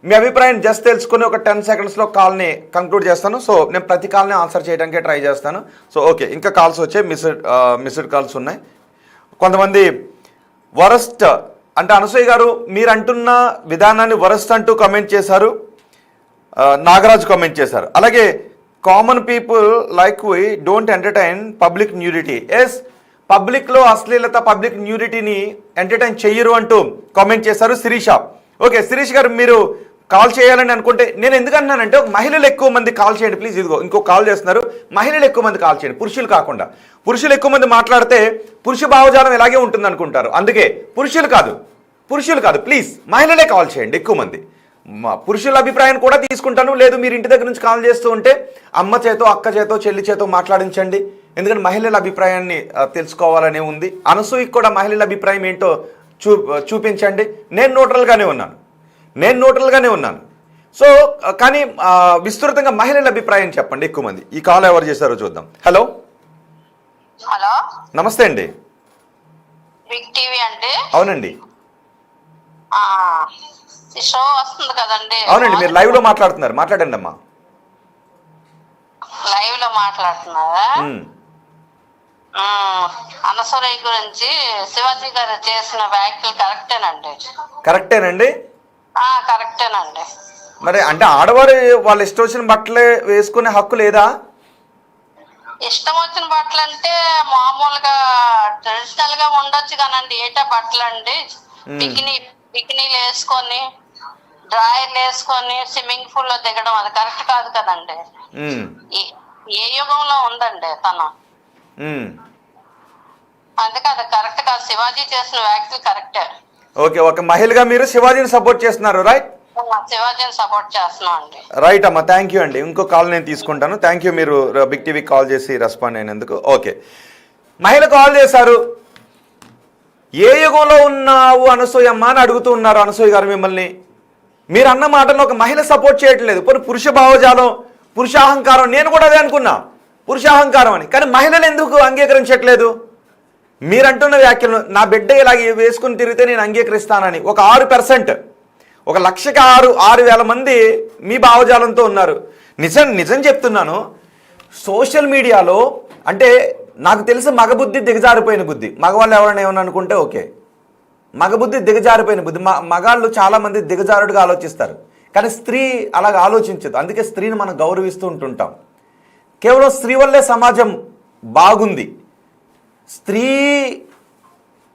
మీ అభిప్రాయం జస్ట్ తెలుసుకుని ఒక 10 సెకండ్స్లో కాల్ని కంక్లూడ్ చేస్తాను. సో నేను ప్రతి కాల్ని ఆన్సర్ చేయడానికే ట్రై చేస్తాను. సో ఓకే, ఇంకా కాల్స్ వచ్చాయి, మిస్డ్ కాల్స్ ఉన్నాయి. కొంతమంది వరస్ట్ అంటే అనసూయ గారు మీరు అంటున్న విధానాన్ని వరస్ట్ అంటూ కమెంట్ చేశారు. నాగరాజు కామెంట్ చేశారు. అలాగే common people like we don't entertain public nudity. Yes, పబ్లిక్లో అశ్లీలత, పబ్లిక్ న్యూడిటీని ఎంటర్టైన్ చెయ్యరు అంటూ కామెంట్ చేశారు శిరీష. ఓకే శిరీష్ గారు, మీరు కాల్ చేయాలని అనుకుంటే నేను ఎందుకు అన్నానంటే మహిళలు ఎక్కువ మంది కాల్ చేయండి ప్లీజ్. ఇదిగో ఇంకో కాల్ చేస్తున్నారు, మహిళలు ఎక్కువ మంది కాల్ చేయండి, పురుషులు కాకుండా. పురుషులు ఎక్కువ మంది మాట్లాడితే పురుష భావజాలం ఎలాగే ఉంటుంది అనుకుంటారు. అందుకే పురుషులు కాదు ప్లీజ్, మహిళలే కాల్ చేయండి ఎక్కువ మంది. పురుషుల అభిప్రాయం కూడా తీసుకుంటాను. లేదు మీరు ఇంటి దగ్గర నుంచి కాల్ చేస్తూ ఉంటే అమ్మ చేతో, అక్క చేతో, చెల్లి చేతో మాట్లాడించండి. ఎందుకంటే మహిళల అభిప్రాయాన్ని తెలుసుకోవాలనే ఉంది. అనసూయకి కూడా మహిళల అభిప్రాయం ఏంటో చూపించండి. నేను న్యూట్రల్గానే ఉన్నాను. సో కానీ విస్తృతంగా మహిళల అభిప్రాయం చెప్పండి ఎక్కువ మంది. ఈ కాల్ ఎవరు చేశారో చూద్దాం. హలో నమస్తే అండి. బిగ్ టీవీ అండి. అవునండి. షో వస్తుంది కదండి. అవునండి, మీరు లైవ్ లో మాట్లాడుతున్నారు, మాట్లాడండి అమ్మా. లైవ్ లో మాట్లాడుతున్నారా? అనసూయ గురించి శివాజీ గారు చేసిన వ్యాఖ్యలు కరెక్టేనండి. కరెక్టేనండి. మరి అంటే ఆడవారు వాళ్ళ ఇష్టం వచ్చిన బట్టలే వేసుకునే హక్కు లేదా? ఇష్టం వచ్చిన బట్టలు అంటే మామూలుగా ట్రెడిషనల్ గా ఉండొచ్చు కానండి. ఏటా బట్టలు అండి, బికినీలు వేసుకొని, డ్రాయర్లు వేసుకొని స్విమ్మింగ్ పూల్ లో దిగడం అది కరెక్ట్ కాదు కదండి. ఏ యుగంలో ఉందండి తను? అందుకే అది కరెక్ట్ కాదు. శివాజీ చేసిన వ్యాఖ్యలు కరెక్టే. ఓకే, ఒక మహిళగా మీరు శివాజీని సపోర్ట్ చేస్తున్నారు, రైట్? శివాజీని సపోర్ట్ చేస్తున్నాం అండి. రైట్ అమ్మా, థ్యాంక్ యూ అండి. ఇంకో కాల్ నేను తీసుకుంటాను. థ్యాంక్ యూ మీరు బిగ్ టీవీకి కాల్ చేసి రెస్పాండ్ అయినందుకు. ఓకే, మహిళ కాల్ చేశారు. ఏ యుగంలో ఉన్నావు అనసూయమ్మ అని అడుగుతూ ఉన్నారు అనసూయ గారు మిమ్మల్ని. మీరు అన్న మాటలో ఒక మహిళ సపోర్ట్ చేయట్లేదు. పురుష భావజాలం, పురుషాహంకారం, నేను కూడా అదే అనుకున్నా, పురుషాహంకారం అని. కానీ మహిళలు ఎందుకు అంగీకరించట్లేదు? మీరంటున్న వ్యాఖ్యలను, నా బిడ్డ ఇలాగే వేసుకుని తిరిగితే నేను అంగీకరిస్తానని ఒక 6%, 1,00,000కి 6,000 మంది మీ భావజాలంతో ఉన్నారు. నిజం చెప్తున్నాను. సోషల్ మీడియాలో అంటే నాకు తెలిసి మగబుద్ధి దిగజారిపోయిన బుద్ధి. మగవాళ్ళు ఎవరైనా ఏమన్నా అనుకుంటే ఓకే, మగబుద్ధి దిగజారిపోయిన బుద్ధి. మగాళ్ళు చాలామంది దిగజారుడుగా ఆలోచిస్తారు, కానీ స్త్రీ అలాగ ఆలోచించదు. అందుకే స్త్రీని మనం గౌరవిస్తూ ఉంటుంటాం. కేవలం స్త్రీ వల్లే సమాజం బాగుంది.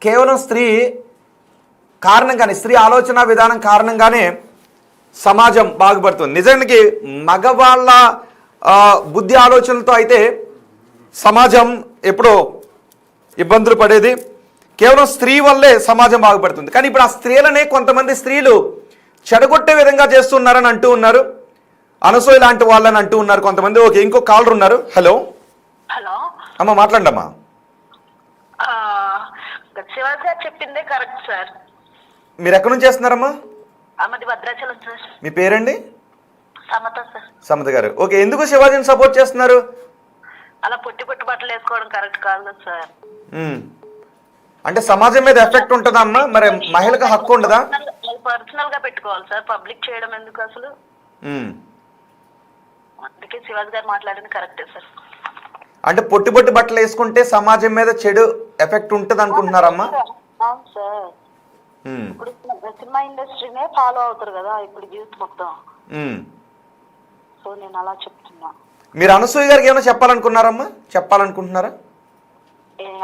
కేవలం స్త్రీ కారణంగానే, స్త్రీ ఆలోచన విధానం కారణంగానే సమాజం బాగుపడుతుంది. నిజానికి మగవాళ్ళ బుద్ధి ఆలోచనలతో అయితే సమాజం ఎప్పుడో ఇబ్బందులు పడేది. కేవలం స్త్రీ వల్లే సమాజం బాగుపడుతుంది. కానీ ఇప్పుడు ఆ స్త్రీలనే కొంతమంది స్త్రీలు చెడగొట్టే విధంగా చేస్తున్నారని అంటూ ఉన్నారు. అనసూయ లాంటి వాళ్ళని అంటూ ఉన్నారు కొంతమంది. ఓకే, ఇంకో కాలర్ ఉన్నారు. హలో అమ్మ, మాట్లాడండి అమ్మా. శివాజీ గారు చెప్పిందే కరెక్ట్ సార్. మీరు ఎక్కడి నుంచి చేస్తున్నారమ్మా? మాది భద్రాచలం సార్. మీ పేరండి? సమత సార్. సమత గారు. ఓకే, ఎందుకు శివాజీని సపోర్ట్ చేస్తున్నారు? అలా పొట్టి బట్టలు వేసుకోవడం కరెక్ట్ కాదు కదా సార్. అంటే సమాజం మీద ఎఫెక్ట్ ఉంటుందా అమ్మా? మరి మహిళకు హక్కు ఉండదా? పర్సనల్ గా పెట్టుకోవాలి సార్, పబ్లిక్ చేయడం ఎందుకు అసలు? అందుకే శివాజీ గారు మాట్లాడింది కరెక్టే సార్. అంటే పొట్టి బట్టలు వేసుకుంటే సమాజం మీద చెడు ఎఫెక్ట్ ఉంటుంది అనుకుంటున్నారమ్మా? అవును సార్. ఇప్పుడు సినిమా ఇండస్ట్రీనే ఫాలో అవుతారు కదా ఇప్పుడు యూత్ మొత్తం. సో నేను అలా చెప్తున్నా. మీరు అనసూయ గారికి ఏమైనా చెప్పాలనుకుంటున్నారా?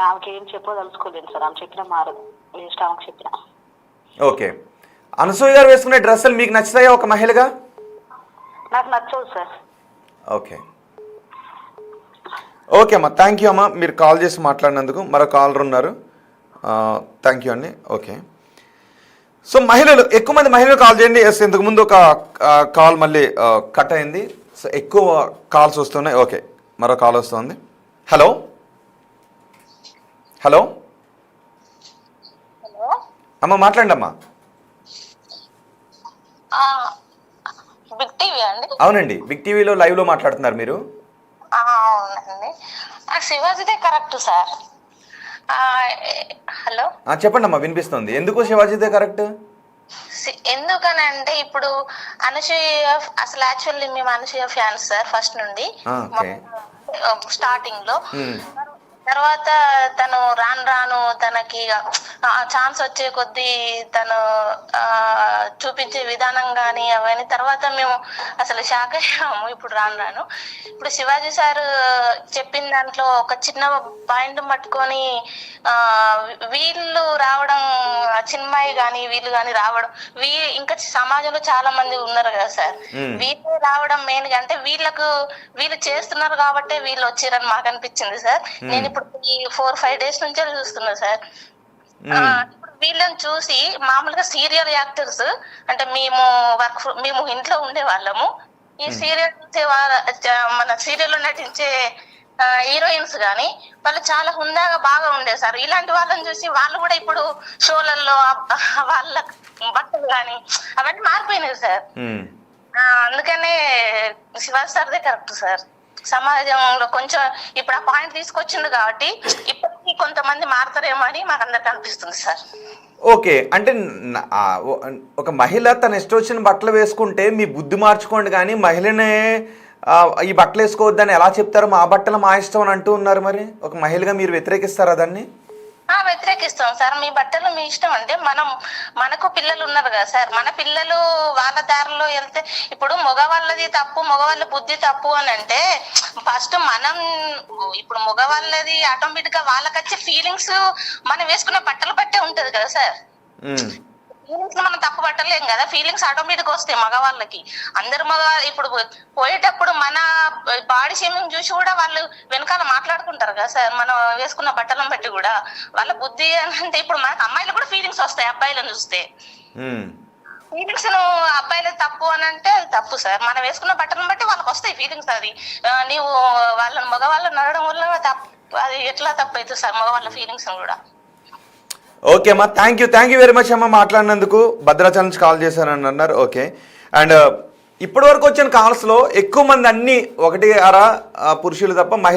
ఆమెకి ఏం చెప్పదలుచుకోలేదు సార్. ఆమె చెప్పిన మారదు, వేస్ట్ ఆమెకు చెప్పిన. ఓకే, అనసూయ గారు వేసుకునే డ్రెస్సులు మీకు నచ్చుతాయా ఒక మహిళగా? నాకు నచ్చవు సార్. ఓకే అమ్మా, థ్యాంక్ యూ అమ్మా, మీరు కాల్ చేసి మాట్లాడినందుకు. మరో కాలర్ ఉన్నారు. థ్యాంక్ యూ అండి. ఓకే, సో ఎక్కువ మంది మహిళలు కాల్ చేయండి. ఎస్, ఇంతకుముందు ఒక కాల్ మళ్ళీ కట్ అయింది. సో ఎక్కువ కాల్స్ వస్తున్నాయి. ఓకే, మరో కాల్ వస్తుంది. హలో అమ్మ, మాట్లాడండి అమ్మా. బిగ్ టీవీ అండి? అవునండి, బిగ్ టీవీలో లైవ్ లో మాట్లాడుతున్నారు మీరు. అవునండి, శివాజీదే కరెక్ట్ సార్. హలో, చెప్పండి అమ్మా, వినిపిస్తుంది. ఎందుకు శివాజీదే కరెక్ట్? ఎందుకనంటే ఇప్పుడు అనసూయ అసలు యాక్చువల్లీ మేము అనసూయ ఫ్యాన్స్ సార్ ఫస్ట్ నుండి ఓకే. స్టార్టింగ్ లో. తర్వాత తను రాను రాను తనకి ఛాన్స్ వచ్చే కొద్దీ తను చూపించే విధానం కానీ అవన్నీ తర్వాత మేము అసలు షాక్ అయ్యాము. ఇప్పుడు రాను రాను ఇప్పుడు శివాజీ సార్ చెప్పిన దాంట్లో ఒక చిన్న పాయింట్ పట్టుకొని వీళ్ళు రావడం, చిన్మయి కానీ వీళ్ళు కానీ రావడం, ఇంకా సమాజంలో చాలా మంది ఉన్నారు కదా సార్, వీళ్ళు రావడం మెయిన్ గా అంటే వీళ్ళు చేస్తున్నారు కాబట్టి వీళ్ళు వచ్చారని మాకు అనిపించింది సార్. నేను ఇప్పుడు ఈ 4-5 days నుంచే చూస్తున్నా సార్. ఇప్పుడు వీళ్ళని చూసి మామూలుగా సీరియల్ యాక్టర్స్ అంటే మేము ఇంట్లో ఉండే వాళ్ళము, ఈ సీరియల్ చూసే మన సీరియల్లో నటించే హీరోయిన్స్ గాని వాళ్ళు చాలా హుందాగా బాగా ఉండేది సార్. ఇలాంటి వాళ్ళని చూసి వాళ్ళు కూడా ఇప్పుడు షోలలో వాళ్ళ బట్టలు గాని అవన్నీ మారిపోయినాయి సార్. అందుకనే శివాజీ సార్దే కరెక్ట్ సార్. సమాజంలో కొంచెం ఇప్పుడు ఆ పాయింట్ తీసుకొచ్చిండు కాబట్టి ఇప్పటికీ కొంతమంది మారుతారేమో అని మాకు అందరికి అనిపిస్తుంది సార్. ఓకే, అంటే ఒక మహిళ తన ఇష్టం వచ్చిన బట్టలు వేసుకుంటే మీ బుద్ధి మార్చుకోండి, కానీ మహిళనే ఈ బట్టలు వేసుకోవద్దని ఎలా చెప్తారు? మా బట్టలు మా ఇష్టం అని అంటూ ఉన్నారు. మరి ఒక మహిళగా మీరు వ్యతిరేకిస్తారా దాన్ని? వ్యతిరేకిస్తాం సార్. మీ బట్టలు మీ ఇష్టం అంటే మనకు పిల్లలు ఉన్నారు కదా సార్, మన పిల్లలు వాళ్ళ దారిలో వెళ్తే ఇప్పుడు మగవాళ్ళది తప్పు, మగవాళ్ళ బుద్ధి తప్పు అని అంటే ఫస్ట్ ఇప్పుడు మగవాళ్ళది ఆటోమేటిక్ గా వాళ్ళకి వచ్చే ఫీలింగ్స్ మనం వేసుకునే బట్టలు బట్టే ఉంటది కదా సార్. ఫీలింగ్స్ మనం తప్పు పట్టలేం కదా, ఫీలింగ్స్ ఆటోమేటిక్ వస్తాయి మగవాళ్ళకి. అందరు ఇప్పుడు పోయేటప్పుడు మన బాడీ షేమింగ్ చూసి కూడా వాళ్ళు వెనకాల మాట్లాడుకుంటారు కదా సార్, మనం వేసుకున్న బట్టలను బట్టి కూడా. వాళ్ళ బుద్ధి అంటే ఇప్పుడు మనకు అమ్మాయిలు కూడా ఫీలింగ్స్ వస్తాయి అబ్బాయిలను చూస్తే. ఫీలింగ్స్ అబ్బాయిలు తప్పు అని అంటే తప్పు సార్, మనం వేసుకున్న బట్టలను బట్టి వాళ్ళకి వస్తాయి ఫీలింగ్స్. అది నీవు వాళ్ళని మగవాళ్ళని నడవడం వల్ల తప్పు, అది ఎట్లా తప్పు అవుతుంది సార్ మగవాళ్ళ ఫీలింగ్స్ కూడా. ఓకే అమ్మా, థ్యాంక్ యూ వెరీ మచ్ అమ్మా మాట్లాడినందుకు. భద్రాచలం నుంచి కాల్ చేశారని అన్నారు. ఓకే, అండ్ ఇప్పటి వరకు వచ్చిన కాల్స్లో ఎక్కువ మంది అన్ని 1-6 పురుషులు తప్ప మహిళ